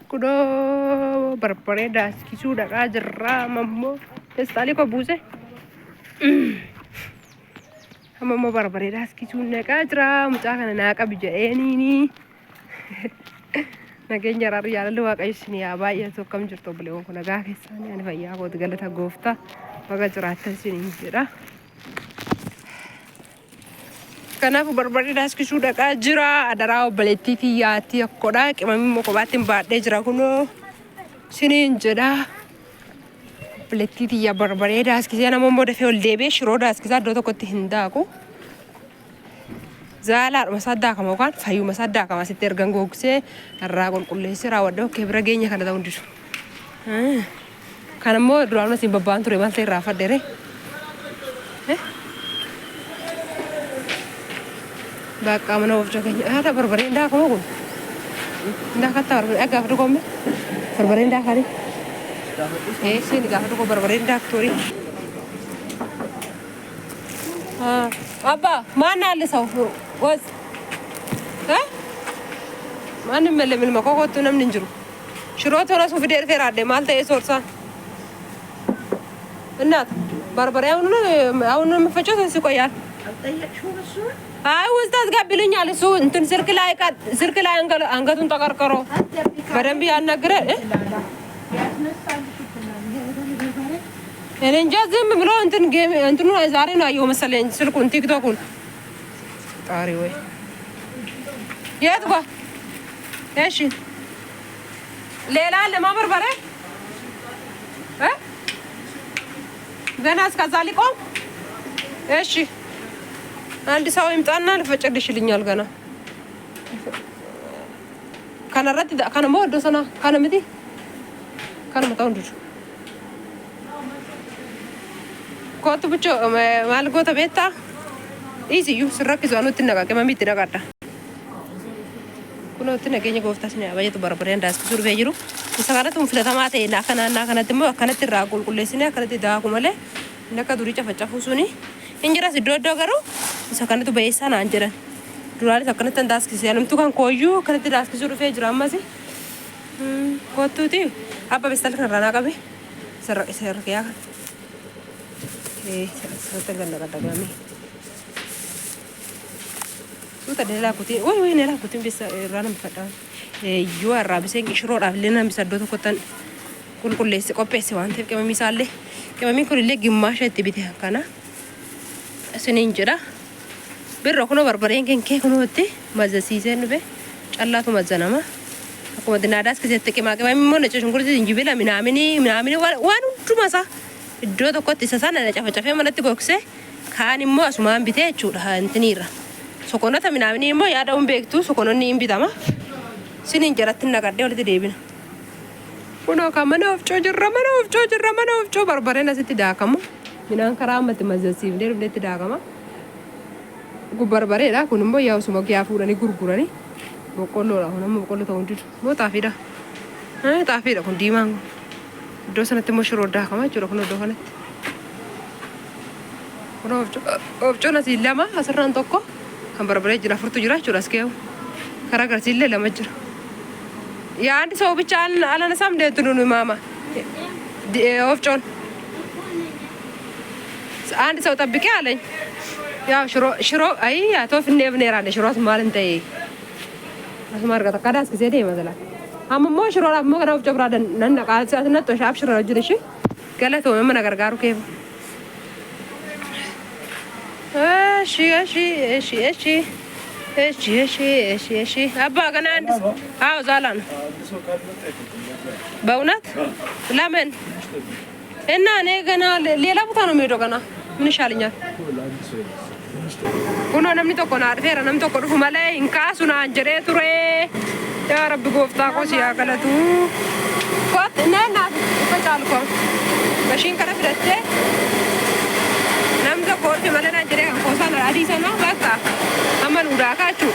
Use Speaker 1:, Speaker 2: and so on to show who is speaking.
Speaker 1: Kudo barbaree daaskisuudha jirra mammoo pestaalii koo buuse mammoo barbaree daaskisuun naqaa jira mucaa kana naa qabi jedheeniini nageenya raaruu jaalalli waaqayyo isin yaa baay'atu akkam jirtu obboleewwan kun nagaa keessanii ani fayyaa kooti galata gooftaa baga jiraattan isiniin jedha. Kanaafuu barbaree daaskisuu dhaqaa jira adaraa obboleettii tiyyaatti akkodha qimamii immoo kophaatti hin baadhee jira kunoo isiniin jedha. Obboleettii tiyya barbaree daaskisee nama immoo dafee ol deebi'ee shiroo daaskisaa iddoo tokkotti hin daaku. Zaalaadhuma isaa daakama yookaan fayyuma isaa daakama asitti ergan gogsee irraa qulqulleessee raawwadhee okkee bira geenya kana ta'uu didu. Kan immoo duraan asiin babbaan ture maal ta'e irraa fadheere. Bakka mana wajjin keenya ada barbareen daakama kun. Ndak kata barbaree agak tu kome. Barbareen daakari. Sini gak tu barbareen daaktori. Abba mana ada sahu was. Mana mele makoko tu nam ninjuru. Shiro tu orang sufi der ferade mal te sorsa. Enat barbaree awun mefecot sih koyar. وستاذ قبلني على سوق انت سيركلاي انغتون تقرقرو بدن بي انغره يعني جازم بلو انتن جيم انتن زاري نو ايو مثلا سلكون تيك توكون طاري وي يا تبا ايش ليلى لما بربره ها ገና እስከዛሊቆም እሺ አንድ ሰው ይምጣና ልፈጨድሽልኛል ገና ካናራት ካናሞ ወደሰና ካናምቲ ካናመጣው እንዱ ኮቱ ብቻ ማልጎተ ቤታ ኢሲዩ ስራክ ዛኑ ትነቃቀ ማሚት ነቃዳ ኩኖ ትነገኘ ጎፍታስኛ ባየቱ በርበሬ እንዳስክ ሱር በይሩ ሰጋራቱን ፍለታማቴ ናከናና ከነትሞ ከነት ራቁል ቁሌስኛ ከነት ዳኩመለ ነካ ዱሪ ጨፈጨፉ ሱኒ እንጀራ ሲዶዶ ገሩ ሰከነቱ በይሳና አንጀራ ዱራሊ ሰከነቱ እንዳስክ ሲያለምቱ ካን ኮዩ ከነት ዳስክ ሱር ፈ ጅራማሲ ኮቱቲ አባ በስተል ከራና ቀበ ሰረቅ ያ ሰተገና ቀዳጋሚ ሱታ ደላ ኩቲ ወይ ነላ ኩቲን ቢስ ራንም ፈዳ ዩ አራብሰን ሽሮ ዳፍልና ቢሰዶቶ ኮተን ቁልቁሌስ ቆጴስ ዋንተ ቀመሚሳለ ቀመሚ ኩልለ ግማሽ እትቢተ ካና እስኒን ጅራ ብሮ ኩኖ በርበሬን ከንከ ኩኖቲ ማዘሲሰን በ ጫላቱ ማዘናማ አኮ ድናዳስ ከዘተ ቀማቀማ ምን ነጭ ሽንኩርት ዝንጅብል ምናምን ዋን ዱማሳ እዶ ተቆጥ ሰሳና ነጨፈጨፈ ማለት ጎክሴ ካኒሞ አሱማን ቢተ ቹዳ እንትኒራ sokonota minamini immoo yaadaun beektu sokononni hin bitama sinin jalatti naqadde walitti deebina kuno ka mana ofcoo barbareen asitti daakamu minaan karaa ammatti mazzasiifnee dhufnetti daakama barbareedha kun immoo yaa osuma giyaa fuudhanii gurguranii boqqolloodha kun amma boqqollo ta'uu didu moo xaafiidha kun diimaan iddoo sanatti immoo shiroo daakama jechuudha kun iddoo kanatti kun ofcoon asii lama asirraan tokko kan barbaree jira furtu jira jechuudha askeewu karaa garsiillee lama jira yaa አንድ ሰው ብቻ አላነሳም እንደቱ ነው ማማ ወፍጮን አንድ ሰው ጠብቄ አለኝ ያው ሽሮ አይ አቶ ፍኔብኔራ ነው ሽሮት ማለት እንደ አስማር ጋር ተቀዳስ ጊዜ ደይ መዘላ አምሞ ሽሮ አምሞ ጋር ወፍጮ ብራደን ነነቃ ሰዓትነት ሻብ ሽሮ ጅልሽ ገለቶ ምን ነገር ጋሩ ከ እሺ አባ ገና አንድ አዎ ዛላ ነው በእውነት ለምን እና እኔ ገና ሌላ ቦታ ነው የምሄደው ገና ምን ይሻለኛል ኩኖ ነምኒ tokko na dhufeera namni tokko dhufu malee hin kaasuna anjeree ture yaa rabbi gooftaa koo si haa galatu koot neennaaf ifa caalko mashiin kana fidattee namni tokko dhufe malee anjeree kan koosaan adii sana bakka amma nuudaa kaachuu